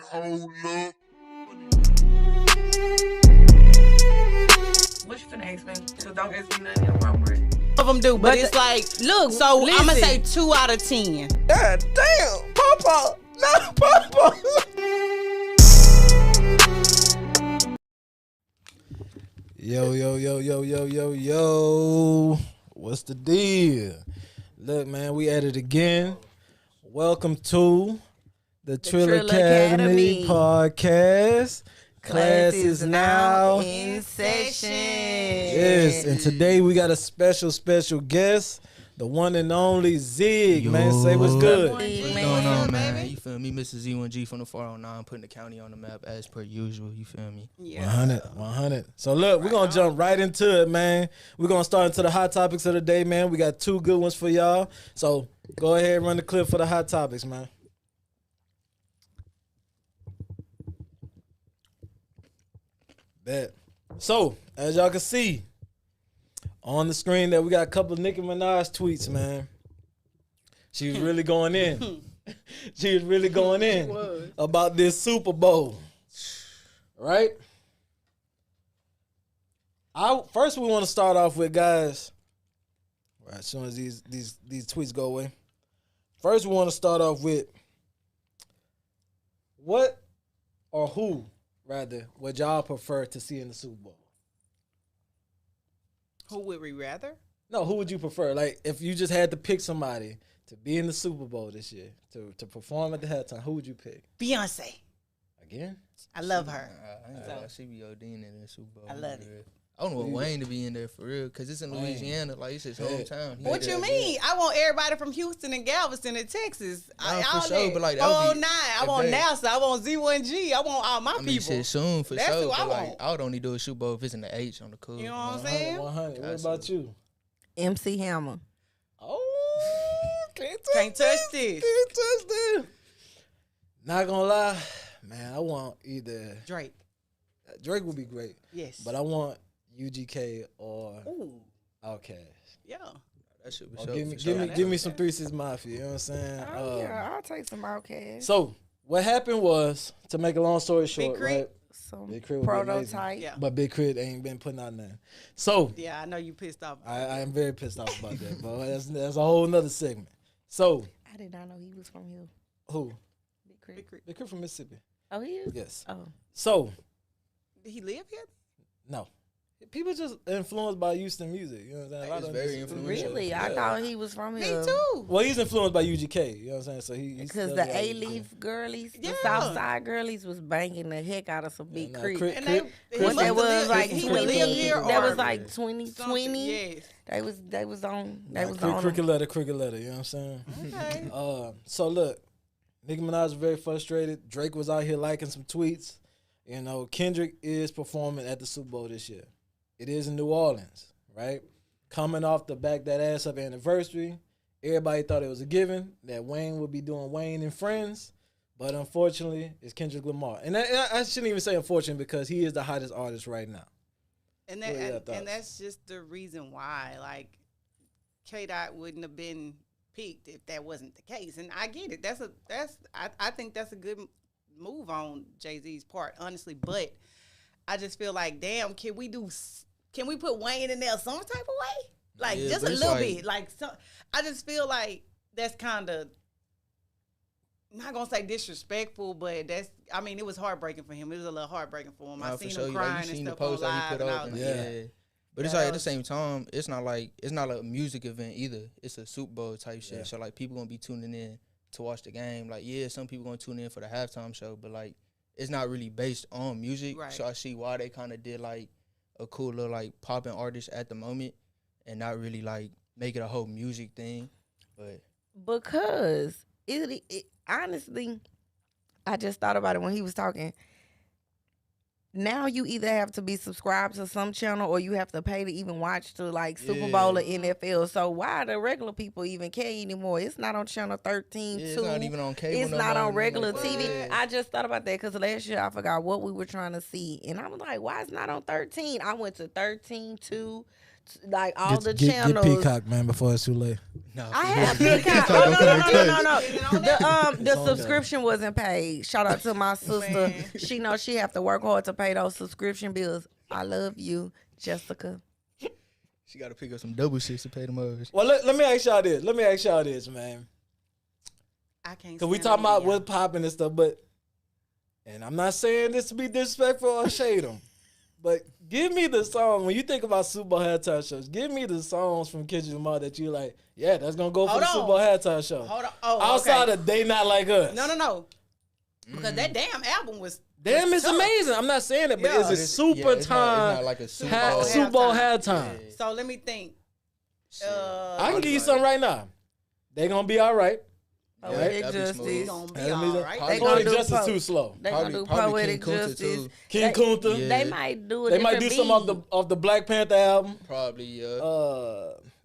hold up. What you finna ask me? So don't ask me nothing inappropriate. Of them do, but it's like, look, so I'm gonna say 2 out of 10. God damn, Papa, not Papa. Yo. What's the deal? Look, man, we at it again. Welcome to the Trill Academy podcast. Class is now in session. Yes, and today we got a special guest, the one and only Zig. Man, say what's good. What's going on, man? You feel me? Mr. Z1G from the 409, putting the county on the map as per usual. You feel me? Yeah. 100. So look, we're gonna jump right into it, man. We're gonna start into the hot topics of the day, man. We got 2 good ones for y'all. So go ahead and run the clip for the hot topics, man. Bet. So, as y'all can see on the screen that we got a couple of Nicki Minaj tweets, man. She was really going in. She was really going in about this Super Bowl. Right? First we want to start off with, guys, right, as soon as these tweets go away. First we want to start off with what or who, rather, would y'all prefer to see in the Super Bowl? Who would we rather? No, who would you prefer? Like, if you just had to pick somebody to be in the Super Bowl this year, to perform at the halftime, who would you pick? Beyonce. Again? I love her. She be ODing in the Super Bowl. I love it. I don't want Wayne to be in there for real, because it's in Louisiana. Like, it's his hometown. What you mean? I want everybody from Houston and Galveston and Texas. For sure, but like, I want NASA. I want Z1G. I want all my people. Shit soon for That's sure. who I But want. like, I would only do a Super Bowl if it's in the H on the cool. You know what I'm saying? 100. What about you? MC Hammer. Oh, Can't touch this. Can't touch this. Not gonna lie, man, I want either Drake. Drake would be great. Yes. But I want UGK or Outkast. Yeah. That should be Or sure. give me some 3 6 Mafia. You know what I'm saying? Oh, yeah, I'll take some Outkast. So what happened was, to make a long story short, Crit? right? Some Big Crit would be amazing. prototype. Yeah. But Big Crit ain't been putting out nothing. So Yeah, I know you pissed off. I am very pissed off about that, but that's a whole nother segment. So I did not know he was from here. who? Big Crit. Big Crit. Big Crit from Mississippi. Oh, he is? Yes. Oh. So Did he live here? no. People just influenced by Houston music. You know what I'm saying? A lot It's of very them just- influential. Really? I thought he was from Me here. too. Well, he's influenced by UGK. You know what I'm saying? So he's Because still the like- A-Leaf girlies, Yeah. the Southside girlies was banging the heck out of some Big nah, Crit. Crit- And Crit- they Crit What must that have was lived- like he 20, lived here that or was like something. 2020. Yes. They was on. They Nah, was cricket, on. cricket letter. You know what I'm saying? Okay. So look, Nicki Minaj was very frustrated. Drake was out here liking some tweets. You know, Kendrick is performing at the Super Bowl this year. It is in New Orleans, right? Coming off the back that ass up anniversary, everybody thought it was a given that Wayne would be doing Wayne and Friends, but unfortunately, it's Kendrick Lamar. And I shouldn't even say unfortunately, because he is the hottest artist right now. And What are your thoughts? that's just the reason why, like, K-Dot wouldn't have been picked if that wasn't the case. And I get it. I think that's a good move on Jay-Z's part, honestly. But I just feel like, damn, can we put Wayne in there some type of way? Like, Yeah, just a but it's little like- bit. Like, I just feel like that's kind of, not gonna say disrespectful, but it was heartbreaking for him. It was a little heartbreaking for him. I Nah, seen for sure. him Like, crying you and seen the stuff on post that he live, put and I up. was And like, Yeah. But it's Yeah, like that at the was- same time, it's not a music event either. It's a Super Bowl type shit. Yeah. So like people gonna be tuning in to watch the game. Like, yeah, some people gonna tune in for the halftime show, but like it's not really based on music. Right. So I see why they kind of did like a cool little like popping artist at the moment, and not really like make it a whole music thing. But Because it honestly, I just thought about it when he was talking. Now you either have to be subscribed to some channel or you have to pay to even watch to like Super Bowl or NFL. So why the regular people even care anymore? It's not on channel 13 yeah, too. it's not even on cable. It's no not more, on nothing regular like TV. that. I just thought about that because last year I forgot what we were trying to see. And I was like, why it's not on 13? I went to 13, 2, like all the Get channels. Peacock, man, before it's too late. No, I for have real. Peacock. Peacock Oh, gonna no. come in The It's on there. subscription wasn't paid. Shout out to my sister. Man. She knows she have to work hard to pay those subscription bills. I love you, Jessica. She got to pick up some double shits to pay them others. Well, let me ask y'all this. Man. I can't. Because we stand talking about Olivia. what's popping and stuff, but, and I'm not saying this to be disrespectful or shade them, but give me the song, when you think about Super Bowl halftime shows, give me the songs from Kendrick Lamar that you like, yeah, that's going to go for Hold the on. Super Bowl halftime show. Hold on. Oh, Outside okay. of They Not Like Us. No. Because that damn album was. Damn, was it's tough. amazing. I'm not saying it, but Yeah. it's a super it's not time like a Super Bowl Super Bowl halftime. halftime. Yeah. So let me think. Shit. I can give you something right now. They gonna be all right. Poetic that'd be Justice. smooth. We gonna be That'd be all the- right. They Poetic gonna do Justice po- too slow. They gonna do Poetic King Kunta Justice. too. King They- Kunta. Yeah. They might do it. They might do some of the Black Panther album. Probably, yeah.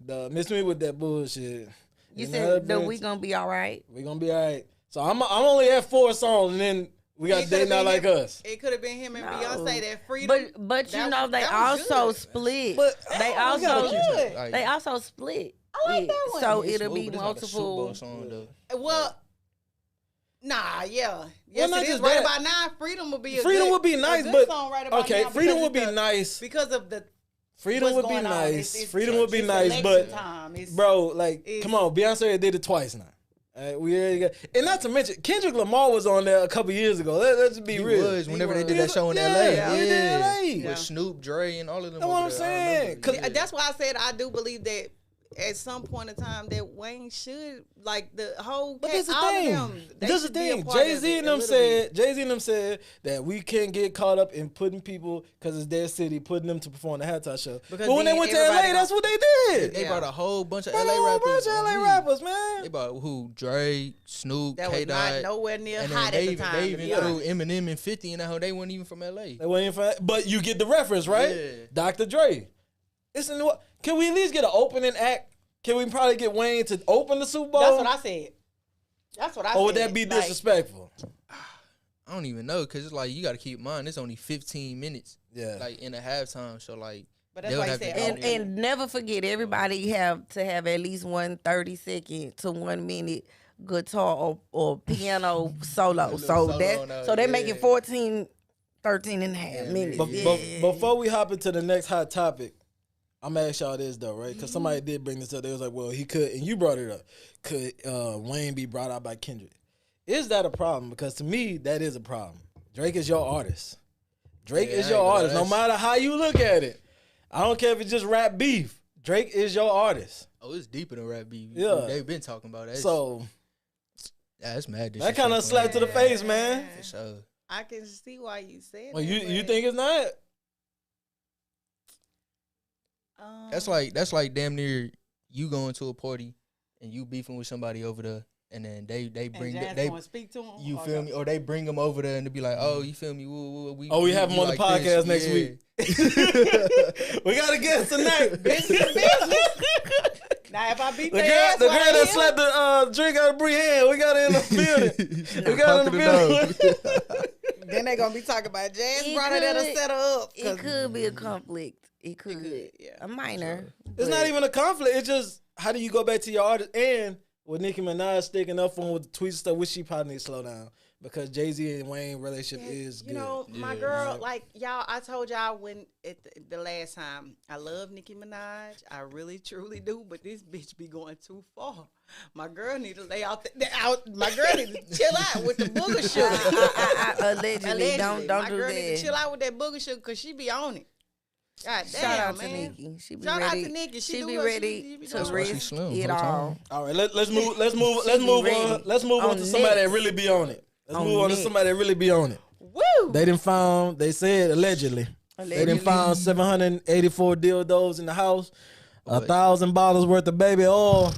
The Miss Me with that bullshit. You And said that other we gonna be all right. we gonna be all right. So I'm only at 4 songs, and then we got It They could've Not been Like him. Us. It could have been him and No. Beyonce. That freedom. But you That know was- they that was also good. split. But They we gotta also keep good. Like, they also split. I like it. that one. So it's it'll smooth, be but it's not a Super Bowl multiple. song, though. Well, nah, yeah. Yes, not it is. just Right that. about now, Freedom would be a Freedom good, would be nice, a good but song right about okay, now Freedom because would be it's the- nice. because of the Freedom what's would be going on. nice. It's Freedom would be it's nice, election but time. It's, bro, like, it's- come on, Beyonce did it twice now. We already got, and not to mention Kendrick Lamar was on there a couple years ago. Let's be He real. was whenever they was. did that show in Yeah, LA. he did in LA. With Yeah. Snoop, Dre, and all of them. That's what over I'm there. I saying, remember. 'cause- Yeah, that's why I said I do believe that at some point in time that Wayne should like the whole. But that's the all thing. Of them, they This is the should be a thing. part of Jay-Z it and a them little bit. said. Jay-Z and them said that we can't get caught up in putting people because it's their city, putting them to perform the halftime show. Because But when they then went to LA, everybody that's what they did. They Yeah. brought a whole bunch of Brought a LA whole rappers. bunch of on LA here. rappers, They man. brought who? Dre, Snoop, That was K. not Dot. nowhere near And hot then at they the time. they to even be threw honest. Eminem and 50 in that hoe. They weren't even from LA. They went in for, but you get the reference, right? Yeah. Dr. Dre. It's in the, can we at least get an opening act? Can we probably get Wayne to open the Super Bowl? That's what I said. That's what I said. Or would that be Like, disrespectful? I don't even know because it's like you got to keep in mind it's only 15 minutes Yeah. like in a halftime. So like But that's they why would he have to said go And there. and never forget, everybody have to have at least 1 30-second to 1 minute guitar or piano solo. So solo that on that, so they make yeah. it 13 and a half minutes. But, Yeah. before we hop into the next hot topic, I'm gonna ask y'all this though, right? Because somebody did bring this up. They was like, "Well, he could," and you brought it up. Could Wayne be brought out by Kendrick? Is that a problem? Because to me, that is a problem. Drake is your artist. Drake Yeah, is I your ain't gonna artist. No lie. matter how you look at it, I don't care if it's just rap beef. Drake is your artist. Oh, it's deeper than rap beef. Yeah. They've been talking about that. So yeah, it's mad. that kind of slap to the face, man. For sure. I can see why you said Well, that. you but, think it's not? That's like damn near you going to a party and you beefing with somebody over there, and then they bring and Jazz they gonna speak to him. you or feel no? me, or they bring them over there and they be like, oh, you feel me? We have him on the like this. podcast next Yeah. week. We got a guest tonight. Now if I beat The their girl, ass the while girl they that here, slapped the drink out of Bree hand, we got her in the building. We got her in the building. then they gonna be talking about Jazz It brought her there to could- set her up. It could be a conflict. It could. yeah. A minor. It's not even a conflict. It's just, how do you go back to your artist? And with Nicki Minaj sticking up for him with the tweets and stuff, which she probably need to slow down. Because Jay-Z and Wayne relationship is You good. know, my Yeah. girl, like y'all, I told y'all when at the last time, I love Nicki Minaj. I really, truly do. But this bitch be going too far. My girl need to lay out. My girl need to chill out with the booger sugar. Allegedly, don't my do girl need to chill that. out with that booger sugar because she be on it. God damn, Shout out man. to Nikki. She be Shout out ready. to Nikki. She She do be what she ready be to doing. That's why she risk slim it whole time. all. All right, let's move be on. ready. Let's move on On to somebody that next. really be on it. Let's On move on to next. somebody that really be on it. Woo! They said allegedly. They done found 784 dildos in the house, $1,000 worth of baby oil.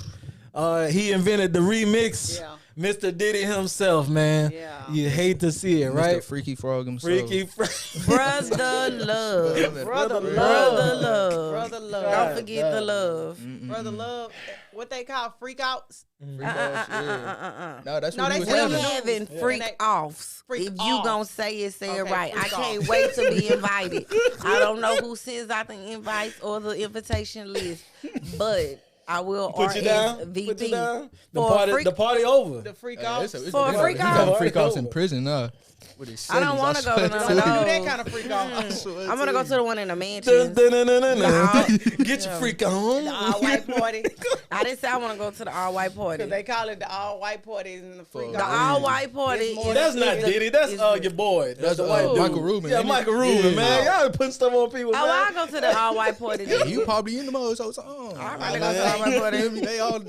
He invented the remix. Yeah. Mr. Diddy himself, man. Yeah. You hate to see it, Mr. right? Freaky Frog himself. Freaky Brother love. Brother Brother love. love. Brother love. Don't forget the love. Brother love. What they call freak outs. Freak offs, yeah. No, that's No, what they he was said We having. having freak They- offs. Freak If you off. gonna say it, say it Okay, right. I freak can't off. wait to be invited. I don't know who sends out the invites or the invitation list, but I will Put you down. RSVP. Put you down. For a freak- The party over. The freak Hey, outs. it's For a freak he off? got freak offs in prison, nah. With his I don't cellies, wanna go to swear none of you. Don't do those. that kind of freak off. I'm gonna go to the one in the Dun, mansion. dun, dun, dun, dun, dun. The Get your freak on. all white party. I didn't say I want to go to the all white party. Because they call it the all white parties and the freak The off. all white party. It's more- That's not is Diddy. That's is your boy. That's the white dude. Michael Rubin. Yeah, ain't it? Michael Rubin, Yeah. man. Y'all putting stuff on people, Oh, man. I go to the all white party. Yeah, you probably in the most whole time. I probably go to the all white party.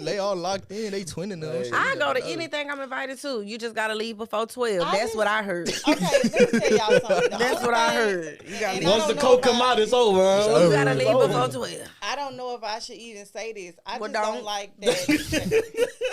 They all locked in. They twinning them. shit. I go to anything I'm invited to. You just gotta leave before 12. I That's just- what I heard. Okay, let me tell y'all something. The That's only what I thing- heard. You gotta And leave. I Once the don't know coke if come I- out, it's over. Huh? It's You over. gotta leave over. before 12. I don't know if I should even say this. I Well, just don't don't. like that.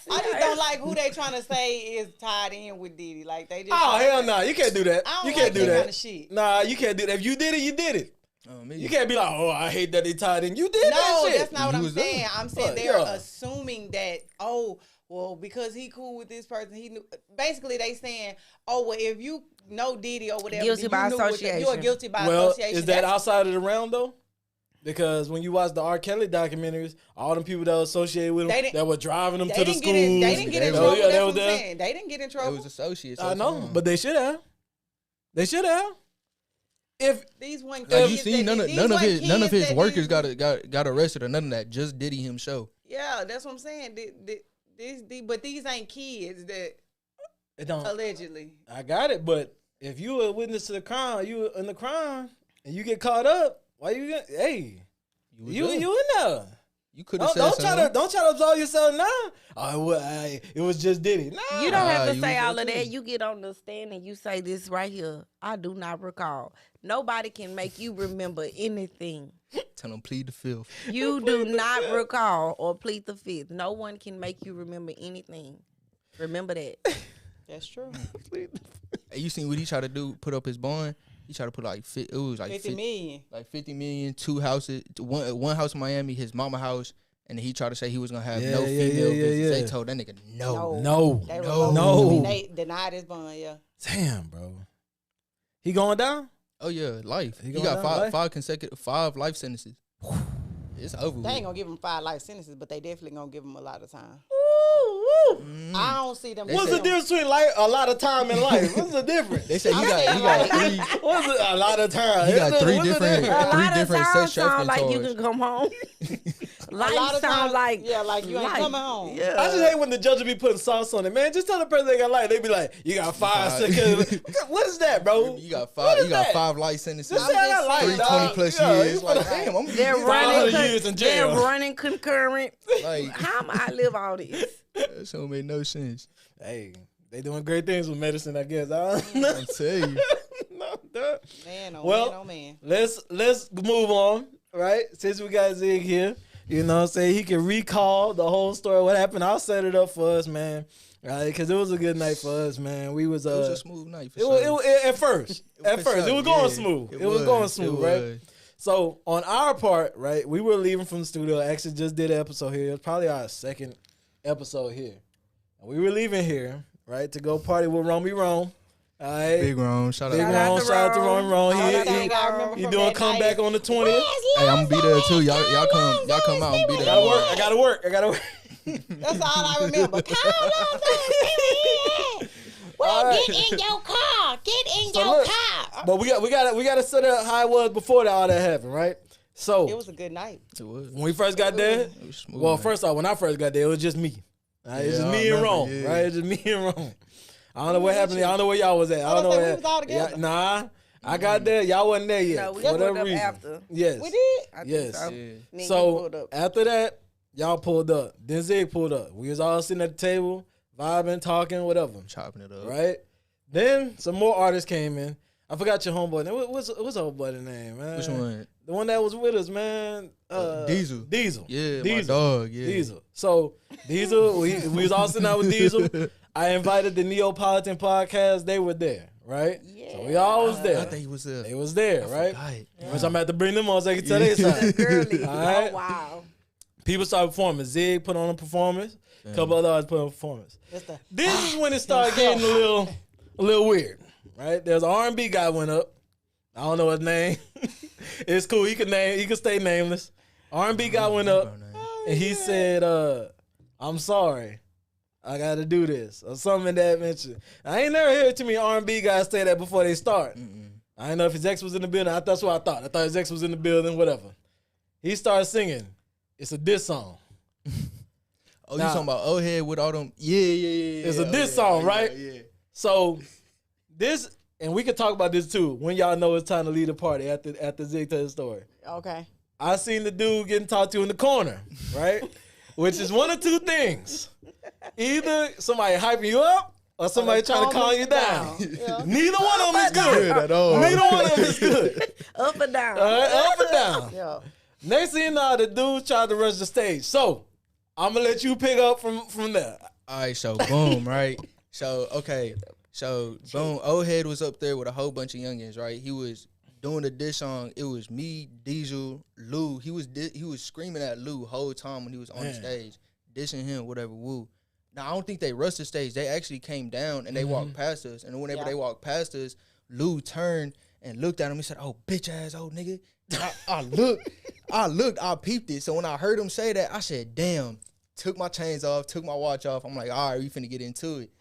I just don't like who they trying to say is tied in with Diddy. Like they just. Oh, hell no. You can't do that. I don't You like can't do that that. kind of shit. Nah, you can't do that. If you did it, you did it. Oh, me. You can't be like, oh, I hate that they tied in. You did that No, shit. that's not what You I'm was there. saying. I'm saying But, they're yeah. assuming that, oh, well, because he cool with this person, he knew. Basically, they saying, oh, well, if you know Diddy or whatever, Guilty then by you knew what the- association. You are guilty by Well, association. is that That's- outside of the realm, though? Because when you watch the R. Kelly documentaries, all them people that were associated with They him, didn't- that were driving them They to the didn't schools. get in. They didn't get in They trouble. was- yeah, That's they what was I'm there. saying. They didn't get in It trouble. was associates. I know, Mm. but they should have. They should have. If These one like you kids see, that- none these of one his kids that workers these- got arrested or none of that. Just Diddy himself. Yeah, that's what I'm saying. But these ain't kids that it don't, allegedly. I got it. But if you were a witness to the crime, you were in the crime, and you get caught up, why you? Hey, was you there. in there? You could have Don't said try something. to absolve yourself now. Oh, it was just Diddy. Nah, You don't have to you say was all there of that. too. You get on the stand and you say this right here. I do not recall. Nobody can make you remember anything. Tell them plead the fifth. You do not recall or plead the fifth. No one can make you remember anything. Remember that. That's true. Hey, you seen what he tried to do? Put up his bond. He tried to put like it was like 50 million. like 50 million, 2 houses, one house in Miami, his mama house, and he tried to say he was gonna have no female visits. They told that nigga no. They No. revoked No. it. I mean, they denied his bond. Yeah. Damn, bro. He going down? Oh yeah, life. He He going got down, life? five life sentences. It's over. They ain't with. gonna give him 5 life sentences, but they definitely gonna give him a lot of time. Mm. I don't see them. They What's said- the difference between a lot of time in life? What's the difference? They said he I'm got saying, three. What's a lot of time? He got three What's the different- difference? A Three lot of different times sex sound like you charge. can come home. A Life lot of sound times, like yeah, like you ain't life. coming home. Yeah. I just hate when the judge be putting sauce on it, man. Just tell the person they got life. They be like, you got 5 seconds. What is that, bro? You got What 5. is You got that? 5 life sentences. Just say I got life, 3 dog. 20 plus Yeah, years. you Like finna- damn, I'm They're 500 running. years in They're jail. running concurrent. like How am I live all this? that don't make no sense. Hey, they doing great things with medicine, I guess. I don't know. I tell you. No, duh. Man, oh Well, man, oh man. Let's move on, right? Since we got Zig here, you know what I'm saying? He can recall the whole story, what happened. I'll set it up for us, man. Right? Because it was a good night for us, man. We was It was a smooth night for it was, sure. at first. At For first. sure, It was going yeah. smooth. It was going smooth, It right? was. So on our part, right, we were leaving from the studio. Actually just did an episode here. It was probably our second episode here. And we were leaving here, right, to go party with Romy Rome. All right. Big Rome. Shout Big out. out Rome, to shout out to Rome. Romy Rome. All He, that thing I remember he from doing a that comeback night. on the 20th. Hey, I'm gonna be there too. Y'all come out and be there. I gotta work. That's all I remember. Call us. All right. Get in your car. Get in So your look, car. But we gotta set up how it was before all that happened, right? So It was a good night. It was. when we first got there, It was smooth, well, man. first off, when I first got there, it was just me. All right? It was Yeah, just I me and remember, Rome, yeah. right? It's just me and Rome. I don't know what happened. I don't know where y'all was at. I don't know was where. like, we was all together. Nah, I got there. Y'all wasn't there yet. No, we for pulled whatever up reason. after. Yes. We did. I think Yes. so. Yeah. Then you So pulled up. after that, y'all pulled up. Then Zig pulled up. We was all sitting at the table, vibing, talking, whatever. Chopping it up. Right? Then some more artists came in. I forgot your homeboy name. What's old buddy's name, man? Which one? The one that was with us, man. Diesel. Diesel. Yeah, my Diesel. dog. Yeah. Diesel. So Diesel, we was all sitting out with Diesel. I invited the Neapolitan podcast. They were there, right? Yeah. So we all was there. I think he was there. They was there, right? Yeah. Which I'm about to bring them on so they can tell their side. Girly. All right? Oh, wow. People started performing. Zig put on a performance. A couple other artists put on a performance. This is when it started getting a little weird, right? There's an R&B guy went up. I don't know his name. It's cool. He can stay nameless. R&B guy went up and he said, "I'm sorry, I got to do this," or something in that mention. I ain't never heard too many R&B guys say that before they start. I didn't know if his ex was in the building. That's what I thought. I thought his ex was in the building. Whatever. He started singing. It's a diss song. Oh, you talking about old head with all them? Yeah. It's a diss song, right? Yeah. So this, and we can talk about this too when y'all know it's time to leave the party after Zig tells his story. Okay. I seen the dude getting talked to in the corner, right? Which is one of two things. Either somebody hyping you up or somebody trying to calm you down. Yeah. Neither one of them is good at all. Neither one of them is good. Up and down. Up and down. Yeah. Next thing you know, the dude tried to rush the stage. So I'm gonna let you pick up from there. All right, so boom, right? So okay, so boom. Old head was up there with a whole bunch of youngins, right? He was doing the diss song. It was me, Diesel, Lou. He was screaming at Lou whole time when he was on the stage, dissing him, whatever. Woo. Now I don't think they rushed the stage. They actually came down and they walked past us. And whenever they walked past us, Lou turned and looked at him. He said, "Oh, bitch ass old nigga." I looked, I peeped it. So when I heard him say that, I said, "Damn." Took my chains off, took my watch off. I'm like, all right, we finna get into it.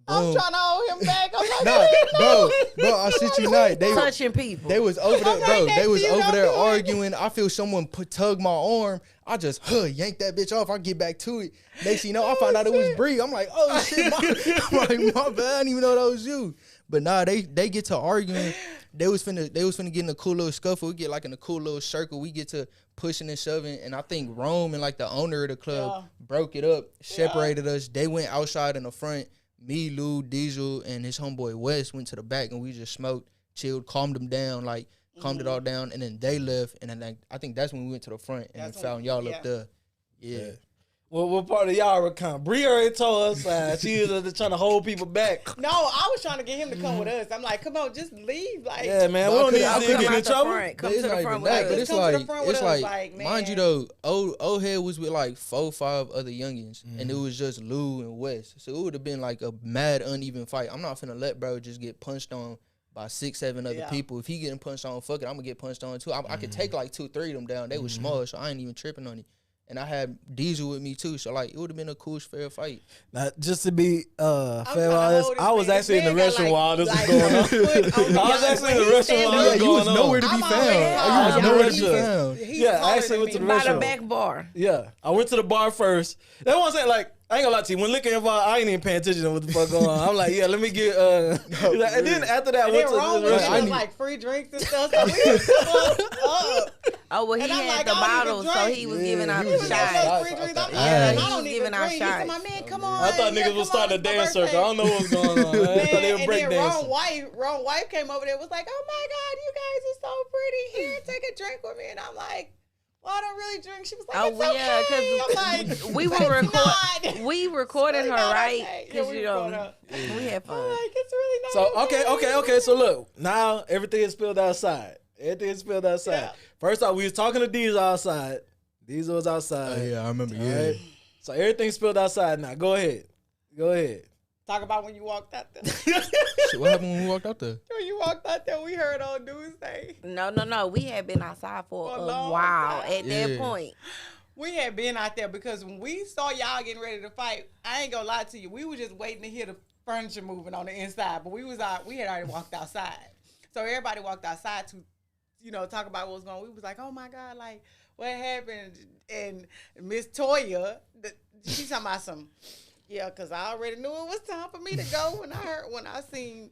Boom. I'm trying to hold him back. I'm like, bro, I shit you not. They touching people. They was over there, bro. They was over there arguing. I feel someone tug my arm. I just yanked that bitch off. I get back to it. Next thing you know, I found out it was Bree. I'm like, oh shit, I'm like, my bad. I didn't even know that was you. But nah, they get to arguing. They was finna get in a cool little scuffle. We get like in a cool little circle. We get to pushing and shoving. And I think Rome and like the owner of the club broke it up, separated us. They went outside in the front. Me, Lou, Diesel, and his homeboy Wes went to the back and we just smoked, chilled, calmed them down, like calmed it all down. And then they left. And then like, I think that's when we went to the front and then found y'all up there. Yeah. Well, what part of y'all recount? Bree already told us she was trying to hold people back. no, I was trying to get him to come with us. I'm like, come on, just leave. Like, yeah, man, we don't need to get in trouble. Come to the front with us. But it's Come to the front with us, like, man. mind you though, old head was with like 4-5 other youngins, and it was just Lou and Wes. So it would have been like a mad uneven fight. I'm not finna let bro just get punched on by 6-7 other people. If he getting punched on, fuck it, I'm gonna get punched on too. I could take like 2-3 of them down. They was small, so I ain't even tripping on it. And I had Diesel with me too, so like it would have been a cool, fair fight. Now, just to be fair on this, I was actually in the restroom while this was going on. I was actually in the restroom while this was going on. You was nowhere to be found. You was nowhere to be found. Yeah, I actually went to the restroom. By the back bar. Yeah, I went to the bar first. That's what I'm saying. Like, I ain't gonna lie to you. When liquor involved, I ain't even paying attention to what the fuck going on. I'm like, yeah, let me get. And then after that, I went to the restroom. It was like free drinks and stuff. So we was up. Oh, well, he And I'm had like, the I don't bottles, even so drink. he was giving out he the was shots. giving out Free drinks. Yeah, I he don't was need giving to out drink. He said, shots. my man, come on. I thought niggas was starting to dance circle. I don't know what was going on. I thought they were break and then dancing. Ron White came over there and was like, oh my God, you guys are so pretty. Here, take a drink with me. And I'm like, well, I don't really drink. She was like, it's okay. Because I'm we like, we recorded her, right? Because, we you know, recorded her. we had fun. I'm like, it's really not So, okay. So, look. Now, everything is spilled outside. Yeah. First off, we was talking to Diesel outside. Diesel was outside. Oh, yeah, I remember. All Yeah. right? So, everything spilled outside now. Go ahead. Talk about when you walked out there. Shit, what happened when we walked out there? When you walked out there, we heard old dudes say. No. We had been outside for a long while time. at that point. We had been out there because when we saw y'all getting ready to fight, I ain't gonna lie to you, we were just waiting to hear the furniture moving on the inside. But we had already walked outside. So everybody walked outside to, talk about what was going on. We was like, oh my God, like, what happened? And Miss Toya, she's talking about some, because I already knew it was time for me to go when I seen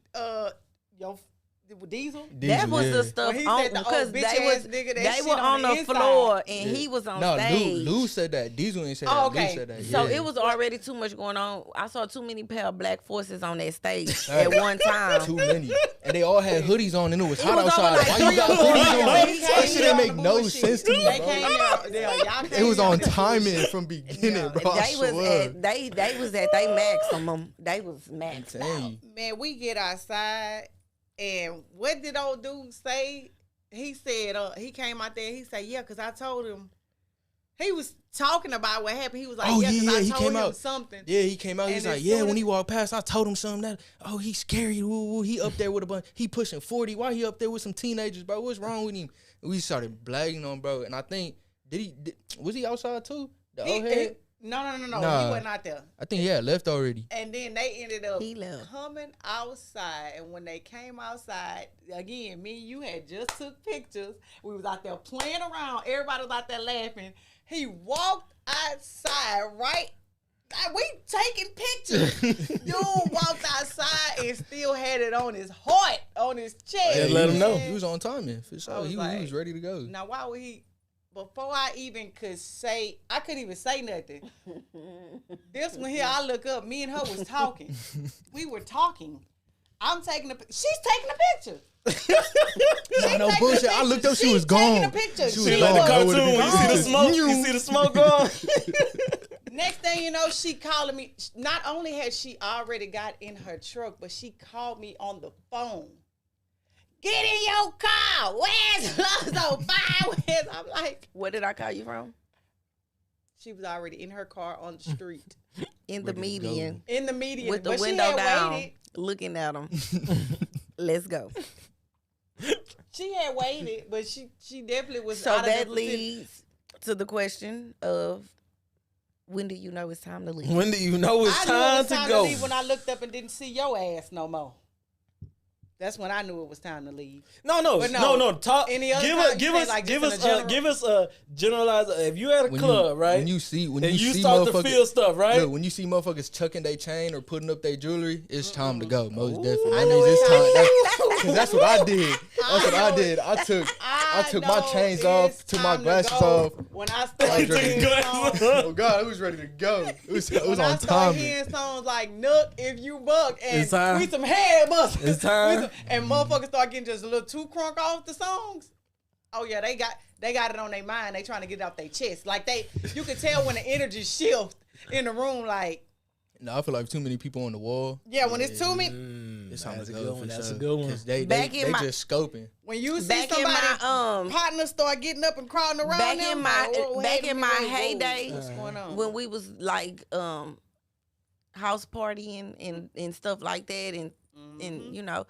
Diesel. That was the stuff When he on said the because old they bitch was ass nigga, that they shit were on the inside. floor and he was on No, stage. Lou said that. Diesel ain't said Oh, that. okay. Lou said that. So yeah. it was already too much going on. I saw too many pair of black forces on that stage at one time. Too many. And they all had hoodies on and it was hot was over outside. like Why you 3 got or 4 hoodies on? hoodies. That shit didn't make no Bullshit. sense to me, They bro. came there. Y'all It was came on there. timing from beginning, bro. I They was swear. at they was at they maximum. They was I'm maxed telling out. you. Man, we get outside, and what did old dude say? He said, he came out there, he said, yeah, because I told him, he was talking about what happened. He was like, Oh, yeah, because yeah, I he told came him out. something. Yeah, he came out. And He's as like, yeah, soon when as- he walked past, I told him something that, oh, he's scary. Woo, woo. He up there with a bunch. He pushing 40. Why he up there with some teenagers, bro? What's wrong with him? We started blagging on, bro. And I think, was he outside too? The old head? No. Nah. He wasn't out there. I think he had left already. And then they ended up He left. coming outside. And when they came outside, again, me and you had just took pictures. We was out there playing around. Everybody was out there laughing. He walked outside, right? We taking pictures. Dude walked outside and still had it on his heart, on his chest. Yeah, let him know. He was on timing for I sure. was He like, was ready to go. Now, why would he? Before I even could say, I couldn't even say nothing. This one here, I look up. Me and her was talking. We were talking. I'm taking she's taking a picture. No bullshit. I looked up. She was Taking a gone. picture. She was See, gone. like the I would've cartoon been when you see the pictures. smoke, you see the smoke going. Next thing you know, she calling me. Not only had she already got in her truck, but she called me on the phone. Get in your car. Where's Lonzo? Bye. I'm like, Where did I call you from? she was already in her car on the street. In the Ready to go. median In the median. with the but window she had down, waited. looking at them. Let's go. She had waited, but she definitely was So out of that the vicinity. leads to the question of when do you know it's time to leave? When do you know it's I knew it time was to time go? to leave when I looked up and didn't see your ass no more. That's when I knew it was time to leave. No. But no, Talk. any other Give time us, you give say, us, like, give just us, in a general- give us a generalized. If you at a club, right? When you see and you start to motherfuckers- feel stuff, right? Look, when you see motherfuckers chucking their chain or putting up their jewelry, it's time to go. Most definitely. I That know means it's it's time. Cause that's what I did. That's what I know did. I took my know chains it's off, took my time to glasses go. off. When I I started was ready hearing to songs, Oh God, it was ready to go. It was when I on started time. hearing songs like "Nook," "If You Buck," and It's time. "We Some Head Busters," It's time. and motherfuckers start getting just a little too crunk off the songs. Oh yeah, they got it on their mind. They trying to get it off their chest. Like you can tell when the energy shift in the room. Like No, I feel like too many people on the wall. yeah, when it's too many. It's time That's to a go good for one. That's sure. a good one. 'Cause they Back in my- just scoping. When you see Back in somebody my partners start getting up and crawling around back them, in my like, whoa, back wait a in my minute, whoa, heyday, what's going on? when we was like house partying and stuff like that, and you know,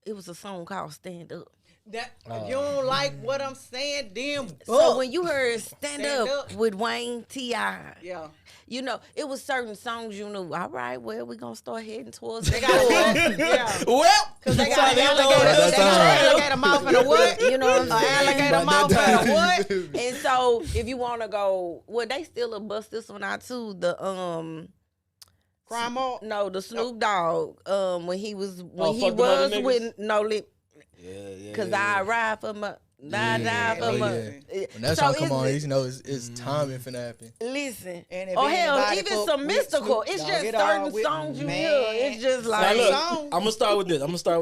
it was a song called "Stand Up." That you don't like what I'm saying, then So when you heard "Stand, Stand Up" Up. with Wayne T.I., yeah, you know, it was certain songs you knew. All right, well, we're gonna start heading towards the they got door. yeah. Well, Cause they that's got how an they know alligator, that's they got time. an alligator mouth and a what? You know what I'm An saying? alligator About mouth that and a what? And so if you want to go, well, they still a bust this one out too. The Crime up. no, the Snoop Dogg when he was Fuck them other niggas? with No Lip, Yeah. cause I ride for my. I die for Oh, my. yeah. When that So song come on, it's- you know it's timing finna happen. Listen, And if oh hell, anybody even fuck some with mystical. Snoop It's Dogg, just it all certain with- songs you Man. hear. It's just Now like look, song. I'm gonna start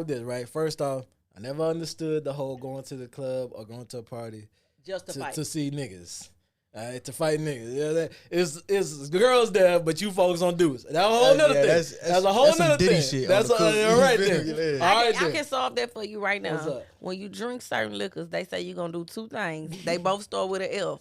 with this. Right, first off, I never understood the whole going to the club or going to a party Just to fight. to see niggas. To fight niggas. Yeah, it's girls there, but you focus on dudes. That's a whole nother thing. That's a whole that's some nother Diddy thing. shit That's on the all cook. right You then. feel me? All right I then. can solve that for you right What's now. up? When you drink certain liquors, they say you're gonna do two things. They both start with an F.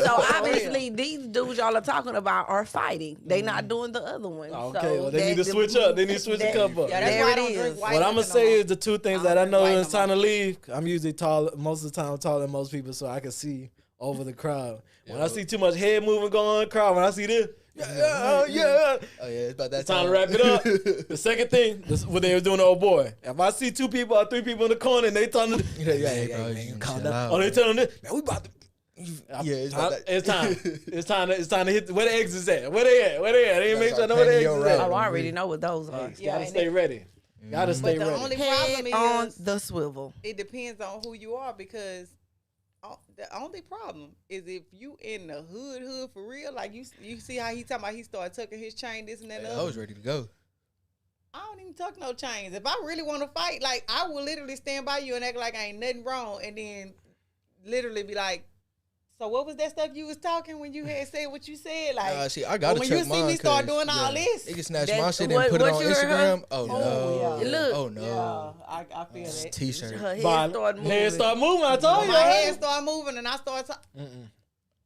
So obviously, these dudes y'all are talking about are fighting. They not doing the other one. Okay, So well, they need to switch up. They need to switch the cup up. Yeah, that's There why I it don't drink is. white What I'm gonna liquor no say more. is the two things I that don't I know drink white it's no time to leave. I'm usually tall most of the time. I'm taller than most people, so I can see over the crowd. When I see too much head moving going on, crowd. When I see this, yeah. Oh yeah, it's about that It's time to wrap it up. The second thing, this what they was doing to old boy. If I see two people or three people in the corner and they telling them, Hey, bro, man, you calm chill down. out, Oh, they bro. telling them, man, we about to. Yeah, it's about that. It's time. It's time to hit where the exits at. Where they at? They ain't make sure I know where the Planning your exits at. Oh, route. I already know what those are. Yeah, Gotta and stay ready. Gotta stay But the ready. only Head problem on is the swivel. it depends on who you are because the only problem is if you in the hood for real. Like you see how he talking about he started tucking his chain, this and that. Hey, and I other. was ready to go. I don't even tuck no chains. If I really want to fight, like I will literally stand by you and act like I ain't nothing wrong, and then literally be like, "So what was that stuff you was talking when you had said what you said?" Like, See, I gotta when check you see mine. me start 'Cause, doing all this, they can snatch That- my shit what- and put it what on you heard her? Instagram. Oh, Oh, no. yeah. Look. Oh, no. yeah, I feel that. T-shirt. Her head Bye. start moving. Head start moving. I told When you. my right? head start moving and I start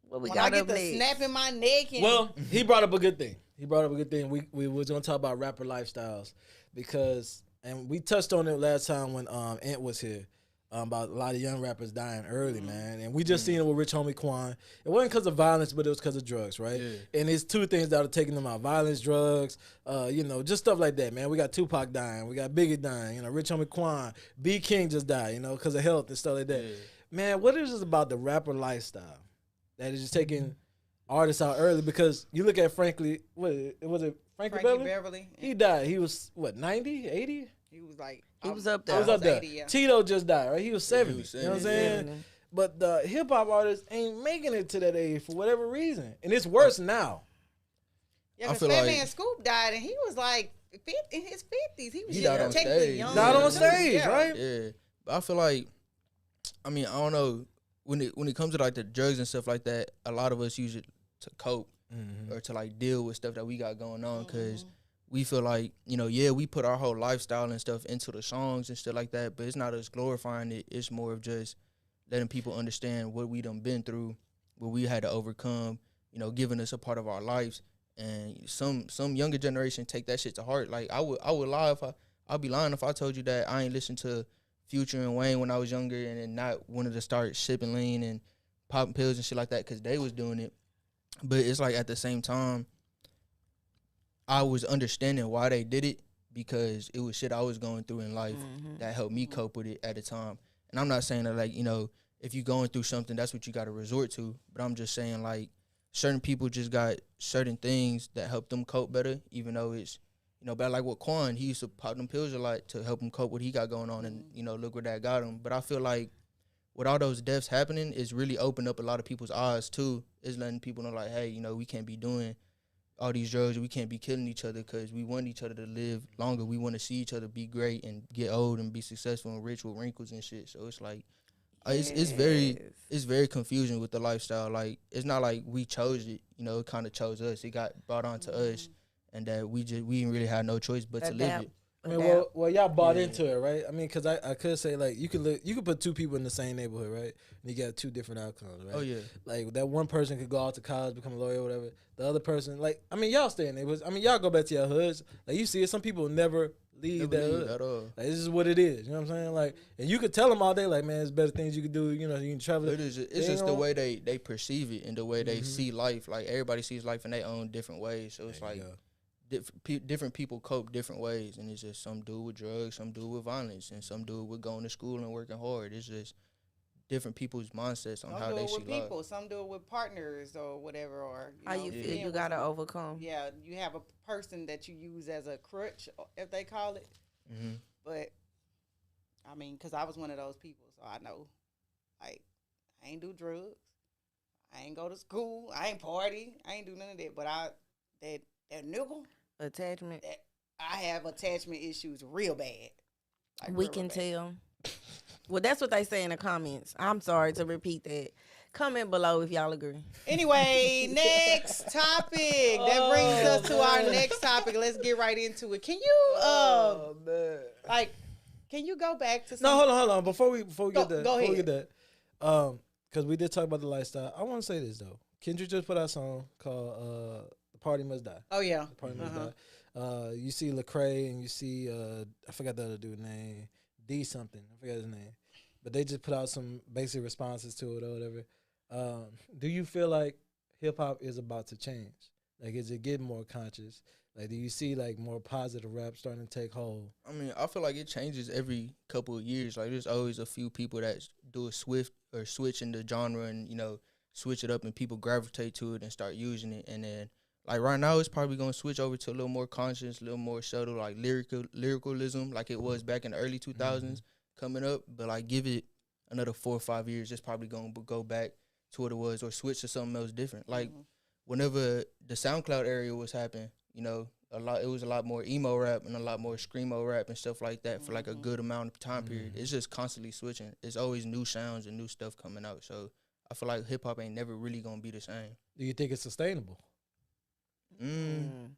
What we when I got get up the next? snapping my neck and Well, he brought up a good thing. We was gonna talk about rapper lifestyles because, and we touched on it last time when Ant was here about a lot of young rappers dying early, man. And we just seen it with Rich Homie Quan. It wasn't because of violence, but it was because of drugs, right? Yeah. And it's two things that are taking them out: violence, drugs, just stuff like that, man. We got Tupac dying, we got Biggie dying, Rich Homie Quan, B King just died, because of health and stuff like that. Yeah. Man, what is this about the rapper lifestyle that is just taking artists out early? Because you look at Frankie Frankie Beverly? Beverly. He died. He was, 90, 80? He was like, He was up there. He was up there. 80, yeah. Tito just died, right? He was 70. he was You know what I'm 70. saying? 70. But the hip-hop artists ain't making it to that age for whatever reason. And it's worse now. Yeah, I because feel Fat like- Man Scoop died and he was like in his 50s. He was He just died on technically stage. young. Not on stage, Yeah. right? Yeah, but I feel like, I don't know, when it comes to like the drugs and stuff like that, a lot of us use it to cope or to like deal with stuff that we got going on because we feel like, we put our whole lifestyle and stuff into the songs and stuff like that, but it's not us glorifying it. It's more of just letting people understand what we done been through, what we had to overcome, giving us a part of our lives. And some younger generation take that shit to heart. Like I would lie I'd be lying if I told you that I ain't listened to Future and Wayne when I was younger and then not wanted to start sipping lean and popping pills and shit like that because they was doing it. But it's like at the same time, I was understanding why they did it because it was shit I was going through in life that helped me cope with it at the time. And I'm not saying that like, if you're going through something, that's what you got to resort to. But I'm just saying like certain people just got certain things that help them cope better, even though it's, but like with Quan, he used to pop them pills a lot to help him cope what he got going on and, look where that got him. But I feel like with all those deaths happening, it's really opened up a lot of people's eyes too. It's letting people know like, hey, we can't be doing all these drugs. We can't be killing each other because we want each other to live longer. We want to see each other be great and get old and be successful and rich with wrinkles and shit. So it's like, it's very confusing with the lifestyle. Like, it's not like we chose it. It kind of chose us. It got brought on to us, and that we didn't really have no choice but to live it. Well, y'all bought into it, right? Because I could say like you could put two people in the same neighborhood, right? And you got two different outcomes, right? Oh yeah. Like that one person could go out to college, become a lawyer, or whatever. The other person, y'all stay in neighborhoods. Y'all go back to your hoods. Like you see it, some people never leave that hood at all. Like, this is what it is. You know what I'm saying? Like, and you could tell them all day, like, man, there's better things you could do. You can travel. It's just the way they perceive it and the way they see life. Like everybody sees life in their own different ways. So it's like different people cope different ways, and it's just some do with drugs, some do with violence, and some do with going to school and working hard. It's just different people's mindsets on how they see life. Some do it with partners or whatever, or How you feel you gotta overcome. Yeah, you have a person that you use as a crutch, if they call it. But because I was one of those people, so I know. Like, I ain't do drugs, I ain't go to school, I ain't party, I ain't do none of that. But that nigga Attachment. I have attachment issues real bad. Like, We real can bad. tell. Well, that's what they say in the comments. I'm sorry to repeat that. Comment below if y'all agree. Anyway, next topic. That brings us to our next topic. Let's get right into it. Can you can you go back to No, hold on. Before we get that, go before we ahead. get that, because we did talk about the lifestyle. I want to say this though. Kendrick just put out a song called "The Party Must Die." Oh yeah. The Party Must Die. You see Lecrae and you see I forgot the other dude's name, D something. I forgot his name, but they just put out some basic responses to it or whatever. Do you feel like hip hop is about to change? Like, is it getting more conscious? Like, do you see like more positive rap starting to take hold? I feel like it changes every couple of years. Like, there's always a few people that do a switch in the genre and switch it up, and people gravitate to it and start using it. And then Like right now, it's probably gonna switch over to a little more conscious, a little more subtle, like lyricalism, like it was back in the early 2000s coming up. But like, give it another 4 or 5 years, it's probably gonna go back to what it was, or switch to something else different. Like whenever the SoundCloud area was happening, you know, it was a lot more emo rap and a lot more screamo rap and stuff like that for like a good amount of time period. It's just constantly switching. It's always new sounds and new stuff coming out. So I feel like hip hop ain't never really gonna be the same. Do you think it's sustainable? Mm.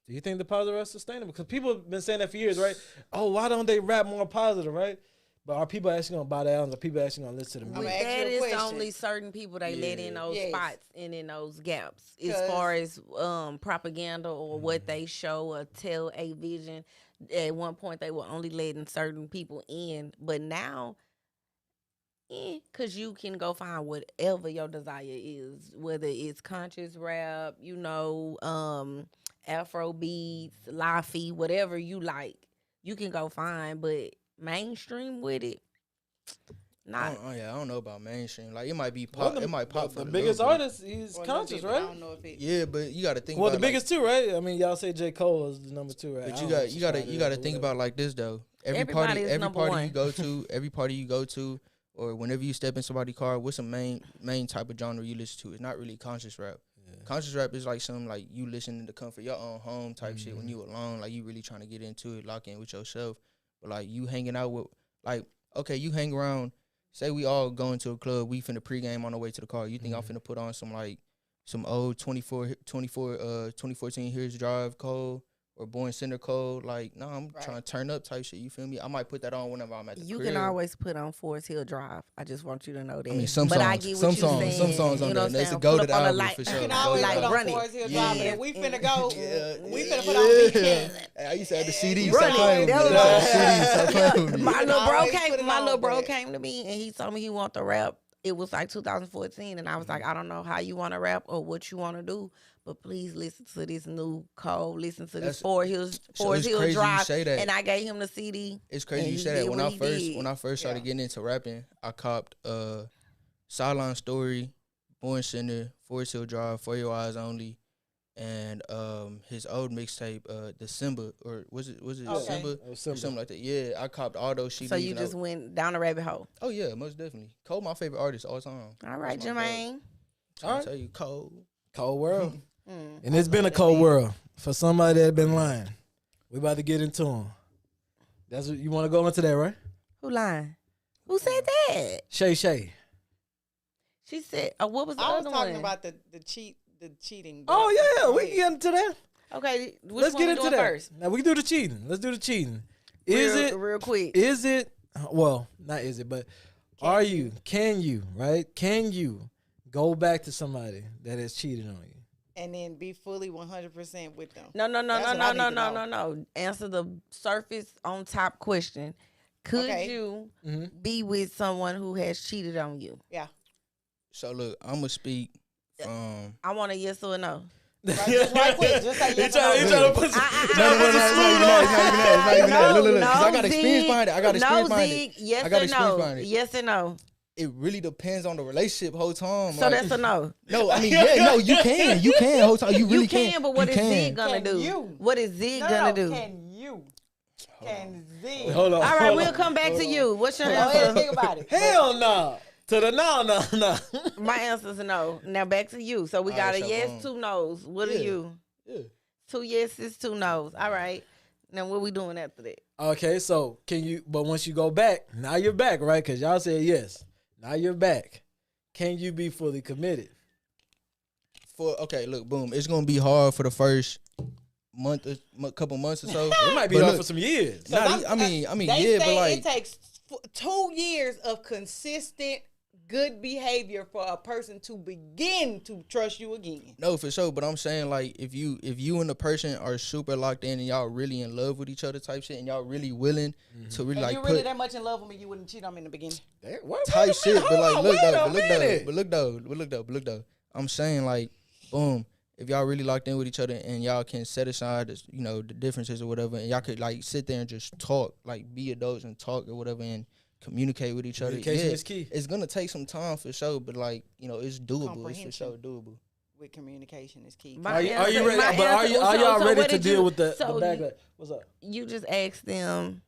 Do you think the positive rap is sustainable? Because people have been saying that for years, right? Oh, why don't they rap more positive, right? But are people actually gonna buy the albums? Are people actually gonna listen to the With music? that, it's only certain people they let in those spots and in those gaps, as far as propaganda or what they show or tell a vision. At one point, they were only letting certain people in, but now, because you can go find whatever your desire is, whether it's conscious rap, you know, Afro beats, Laffy, whatever you like, you can go find, but mainstream with it, not. I don't know about mainstream. Like it might be pop. It might pop for the the biggest little bit. artist. He's conscious, right? I don't know if it. Yeah, but you got to think. Well, about the biggest too, right? I mean, y'all say J. Cole is the number 2, right? But you got to think about like this though. Every party you go to, or whenever you step in somebody's car, what's the main type of genre you listen to? It's not really conscious rap. Yeah. Conscious rap is like something like you listen in the comfort of your own home type shit when you alone, like you really trying to get into it, lock in with yourself. But like you hanging out with, like, okay, you hang around. Say we all going to a club, we finna pregame on the way to the car. You think I'm finna put on some old 2014 Here's Drive Cole or Born Center Cole? Like, no, I'm trying to turn up type shit. You feel me? I might put that on whenever I'm at the crib. You can always put on Forest Hill Drive. I just want you to know that. I mean, some songs on there. That's a goated album for sure. You can always like put on run it. Forest Hill Drive, and we finna go. We finna put on weekend. I used to have the CD. Run it. My My little bro came to me and he told me he want to rap. It was like 2014, and I was like, I don't know how you want to rap or what you want to do, but please listen to this new Cole. Listen to this Forest Hill Drive. And I gave him the CD. It's crazy you say that. When I first started getting into rapping, I copped Sideline Story, Born Center, Forest Hill Drive, For Your Eyes Only, and his old mixtape, December, or was it December? Or something like that. Yeah, I copped all those CDs. So you just went down the rabbit hole. Oh yeah, most definitely. Cole, my favorite artist all time. All right, Jermaine. I'll tell you, Cole. Cold world. And it's been a cold world for somebody that been lying. We about to get into them. That's what you want to go into that, right? Who lying? Who said that? Shay. She said, what was the I other was talking one? about the cheating. Oh yeah, we can get into that. Okay, Let's get into that first. Now we can do the cheating. Let's do the cheating. Real quick? Is it? Well, not is it, but Can you go back to somebody that has cheated on you? And then be fully 100% with them. No. Answer the surface on top question. Could you be with someone who has cheated on you? Yeah. So look, I'm gonna speak. I want a yes or a no. Right quick. Just say yes or no. He trying to put some. It's not even that. Look, because I got experience behind it. Yes or no. It really depends on the relationship whole time. So that's a no. No, I mean, you can whole time. You really can. But what is Zig gonna do? What is Zig gonna do? Can Z? Hold on. All right, we'll come back to you. What's your answer? Think about it. Hell no. To the no. My answer's no. Now back to you. So we got a yes, 2 no's. What are you? Yeah. 2 yeses, 2 no's. All right. Now what we doing after that? Okay, so but once you go back, now you're back, right? Because y'all said yes. Now you're back. Can you be fully committed? Look, boom. It's gonna be hard for the first couple months or so. It might be hard for some years. I mean, They but say like it takes 2 years of consistent good behavior for a person to begin to trust you again. No, for sure. But I'm saying, like, if you and the person are super locked in and y'all really in love with each other type shit and y'all really willing to really, like, you really that much in love with me, you wouldn't cheat on me in the beginning. Type shit. But like, look though. I'm saying, like, boom. If y'all really locked in with each other and y'all can set aside, the differences or whatever, and y'all could, like, sit there and just talk, like, be adults and talk or whatever, and communicate with each other. Communication is key. It's gonna take some time for sure, but, like, it's doable. It's for sure doable. with communication is key. My Are you ready? my But are answer- y'all so ready what to did deal you- with the so backlash? What's up? You just asked them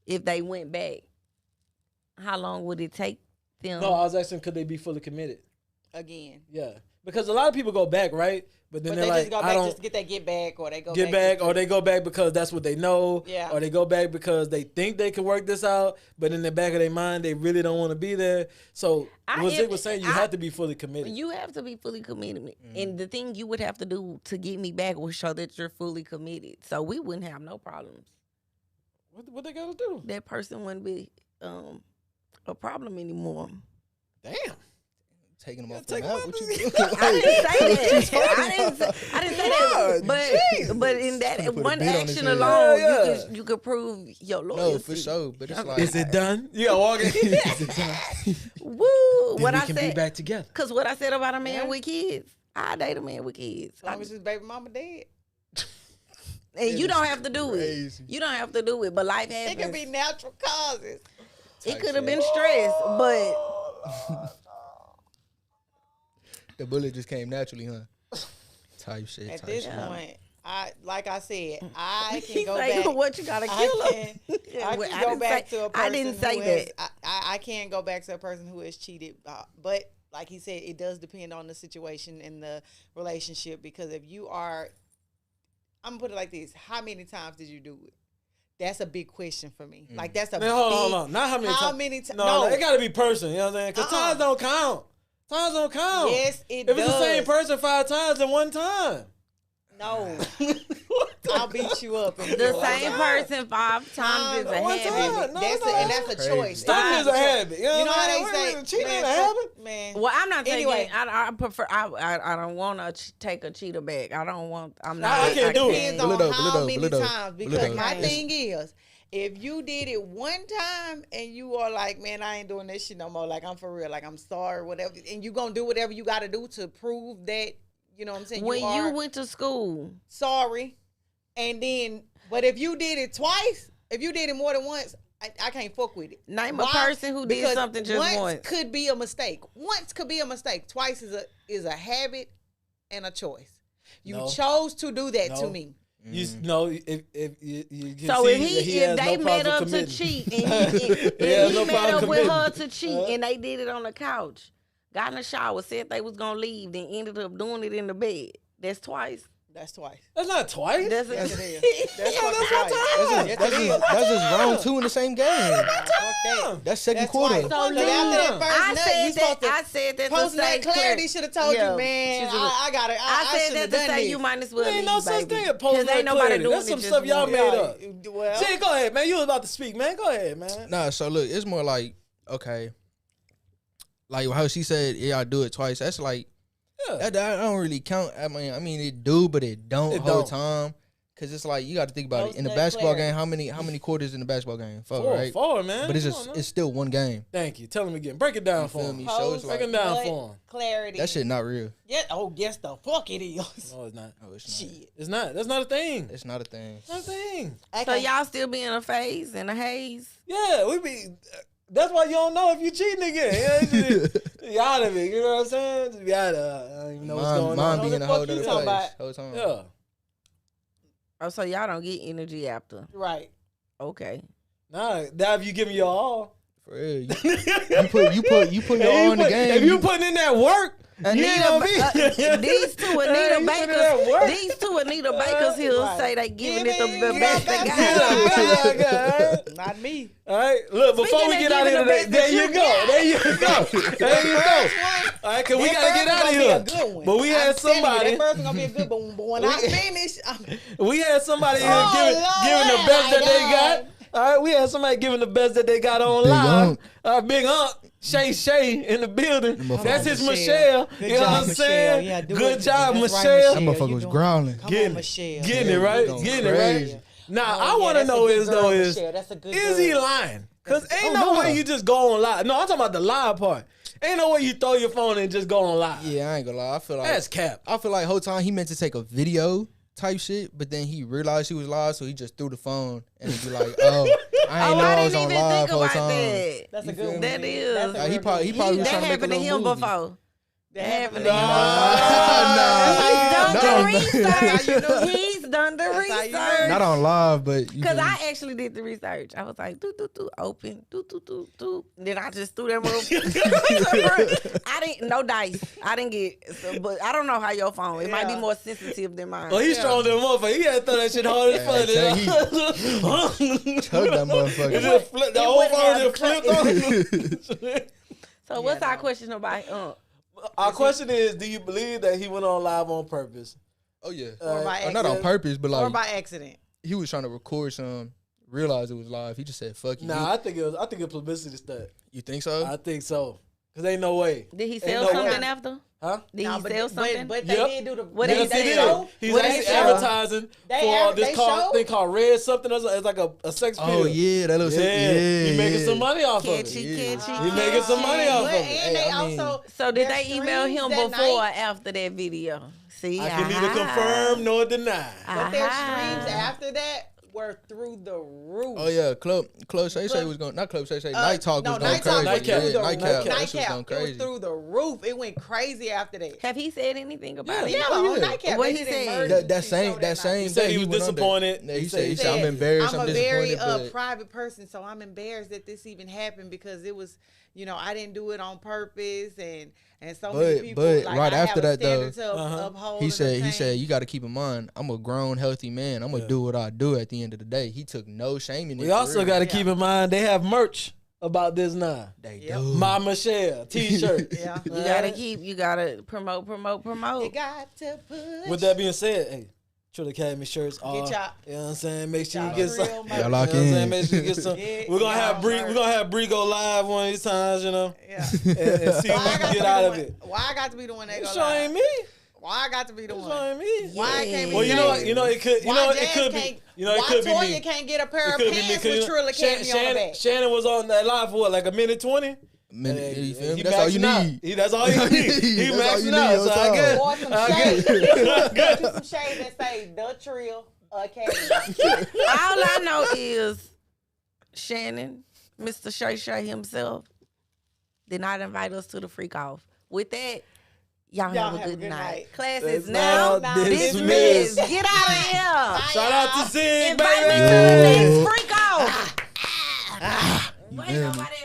if they went back, how long would it take them? No, I was asking, could they be fully committed? Again. Yeah, because a lot of people go back, right? But then But they're they like, just go I back don't just to get that get back, or they go get back, to- or they go back because that's what they know, Yeah. or they go back because they think they can work this out, but in the back of their mind, they really don't want to be there. So what Zig was saying, you have to be fully committed. You have to be fully committed. And the thing you would have to do to get me back was show that you're fully committed. So we wouldn't have no problems. What they gotta do? That person wouldn't be a problem anymore. Damn. Taking them off Take the 'em map. off What you the- doing? I didn't say that. I didn't say that. But in that Put a one bit on his action head. alone, Yeah. you could prove your loyalty. No, for sure. But it's like, Is it done? You gotta walk in. Is it done? Woo! Then What we I can be said, back together. because what I said about a man Yeah. with kids, I date a man with kids. As long as his baby mama dead. And you don't have to do crazy. it. You don't have to do it, but life It happens. could be natural causes. It could have been stress, but the bullet just came naturally, huh? Type shit. At type this shit. point, like I said, I he can go say, back. what you gotta I kill can, him. I Well, can I go didn't back say- to a person I didn't say who has, that. I can't go back to a person who has cheated. But like he said, it does depend on the situation and the relationship. Because if you are, I'm gonna put it like this: how many times did you do it? That's a big question for me. Like that's a Man, hold on. Not how many times. How many times? No, it gotta be person. You know what I'm saying? Because times don't count. Times don't count. Yes, it If does. it's the same person 5 times in one time. No, I'll beat you up. The same person 5 times is a one habit. time. No, That's no. and that's a Crazy. choice. Stunning is a habit. You know, You know how what they I'm saying? say, Cheating ain't a man, habit. man. Well, I'm not taking. Anyway. I prefer. I don't want to take a cheater back. I don't want. I'm not. I can't do it. Depends Bullet on up, how bullet up, many bullet up, times. bullet Because up. my Okay. thing is, if you did it one time and you are like, man, I ain't doing this shit no more. Like I'm for real. Like I'm sorry, whatever. And you gonna do whatever you got to do to prove that. You know what I'm saying? When are you went to school, sorry, and then, but if you did it twice, if you did it more than once, I can't fuck with it. name a Why? person who did Because something just once. could be a mistake. Once could be a mistake. Twice is a habit and a choice. You No. chose to do that to No. me. You know, if you can So see if that he, has if they no met problem up to committing. cheat, and He has if no he met problem up with her committing. to cheat, and they did it on the couch, got in the shower, said they was gonna leave, then ended up doing it in the bed. That's twice. That's twice. That's not twice. That's Yes, it is. it. That's Yeah, fucking that's twice. not Yes, That's it is. just round 2 in the same game. Fuck that. That's second That's quarter. twice. So So then, after that first I nut, you said supposed to I said that to posting say that clarity should have told Yeah, you, man. she's a- I got it. I said should've that to done say this. you might as well There ain't leave, no such baby. thing as posting ain't that nobody clarity. doing That's it some just stuff y'all once. made up. Well, See, go ahead, man. You was about to speak, man. Go ahead, man. Nah, so look, it's more like, okay, like how she said, yeah, I do it twice. That's like, Yeah. that don't really count. I mean, it do, but it don't It whole don't. time. Cause it's like you got to think about it. In the Post that basketball clarity. game, how many quarters in the basketball game? 4, right? Four, man. But it's Come just on, it's still one game. Thank you. Tell him again. Break it down You for feel him. me? So it's Post Break like it down but for him. clarity. that shit not real. Yeah. Oh, yes, the fuck it is. No, it's not. Oh, it's not. Shit. It's not. That's not a thing. It's not a thing. It's not a thing. So y'all still be in a phase and a haze? Yeah, we be. That's why you don't know if you cheating again. You out of it. You know what I'm saying? Just be out of it. I don't even know what's going Mine on. be in a What whole the other fuck you talking place. about? Whole time. Yeah. Oh, so y'all don't get energy after? Right. Okay. Nah, now if you give me your all. For real. You put your all in the game. If you putting in that work, you ain't gonna be. These two Hey, Anita you put in that work. Bakers, these two Anita Bakers here Right. say they giving it Give the it- best they Yeah, got. yeah, yeah. Not me. All right, look, before Speaking we of get out of here giving the today, best there that you you go. got. There you go. There you go. All right, because we That got to get first out of one gonna be here. a good one. But we had I'm telling you, somebody. that first one gonna be a good one. But when I finish, We had somebody here Oh, giving the Lord, best that they God. got. All right, we had somebody giving the best that they got online. Unc. Big Unc, Shay in the building. motherfucker. That's his Michelle. Michelle. Good You know job, what I'm Michelle. saying? Yeah, do Good it. job, That's right, Michelle. That Michelle. motherfucker You was doing- growling. Come Getting on, it. Michelle. Getting it Yeah, right. going Getting it crazy. right. Now, Oh, I yeah, want to that's a know good is girl, though is Michelle. That's a good is girl. he lying? Cause ain't Oh, no no. way you just go on live. No, I'm talking about the live part. Ain't no way you throw your phone and just go on live. Yeah, I ain't gonna lie. I feel like That's cap. whole time he meant to take a video type shit, but then he realized he was live, so he just threw the phone and he'd be like, "Oh, I ain't know I I was didn't on even live think whole about time." that. That's a You good feel one. me? That man. is. That's a Like, he real probably good was That trying to make a happened to little him movie. before. That happened. He's done the research. Not on live, but Because I actually did the research. I was like, open, Then I just threw that motherfucker. I didn't, no dice. I didn't get, but I don't know how your phone. It might be more sensitive than mine. Oh, he's strong than a motherfucker. He had to throw that shit hard as fuck. He chugged that motherfucker. Just flip, the whole phone just flipped on. So what's our question about? Our question is, do you believe that he went on live on purpose? Oh yeah, Or by not on purpose, but or like by accident. he was trying to record some. Realized it was live. He just said, "Fuck you." Nah, I think it was publicity stunt. You think so? I think so. Cause ain't no way. Did he Ain't sell no something way. after? Huh? Did he sell something? But Yep. they did do the. What Yes, they he did. show? He's What actually they show? advertising They for this show? thing called Red something. It's like a sex pill. Oh yeah, that little Yeah, he making some money off of Catchy, it. catchy. He making some money off of But, it. and they I mean- also. So did their they email him streams that before or night- after that video? See, I can neither confirm nor deny. But their streams after that were through the roof. Oh yeah, Club Shay Shay was going. Not Club Shay Shay. Night Talk was going Night Talk crazy. was through the Nightcap. roof. That shit was going It was crazy. through the roof. It went crazy after that. Have he said anything about it? Yeah, Oh, on yeah. Nightcap. What they he did said? emergency That show same night. day. He said he was went under. disappointed. Yeah, he He said said, I'm embarrassed. I'm I'm a very disappointed. but private person, so I'm embarrassed that this even happened because it was, I didn't do it on purpose, and so many people. but like, right I have after a that, though, standard to uphold he and said attain. you got to keep in mind I'm a grown healthy man. I'm gonna do what I do at the end of the day. He took no shame in it. We also for got to real. keep in mind they have merch about this now. They Yep. do. My Michelle t-shirt. Yeah. You gotta promote. You got to push. With that being said, hey, Trill Academy shirts are, Get y'all- you know what I'm saying? Make sure you y'all get some. real You merch. Y'all know lock what I'm saying? in. Make sure you get some. Get We're gonna have y'all Bree. merch. We're gonna have Bree go live one of these times, Yeah. and see Why what I we got can to get be out the of one- it. Why I got to be the one that It go sure live? ain't me. Why I got to be the It one? sure ain't me. Why I can't be Well, you know, it could, Why it Jazz could can't- be, it why could be Toya me. can't get a pair It of could be me. pants 'cause, with Trill Academy on the back? Shannon was on that live for what, like a minute 20? You feel me? He That's all you maxing out. need. That's all you need. He That's all you maxing out. need So on I top. guess. Or some I shade. guess. Get you some shade that say The Trill Academy. All I know is Shannon, Mr. Shay Shay himself, did not invite us to the freak off. With that, y'all have a good night. Class is That's now now dismissed. dismissed. Get out of here. Shout out to Zig, Invite me baby. to the next freak off. Wait, nobody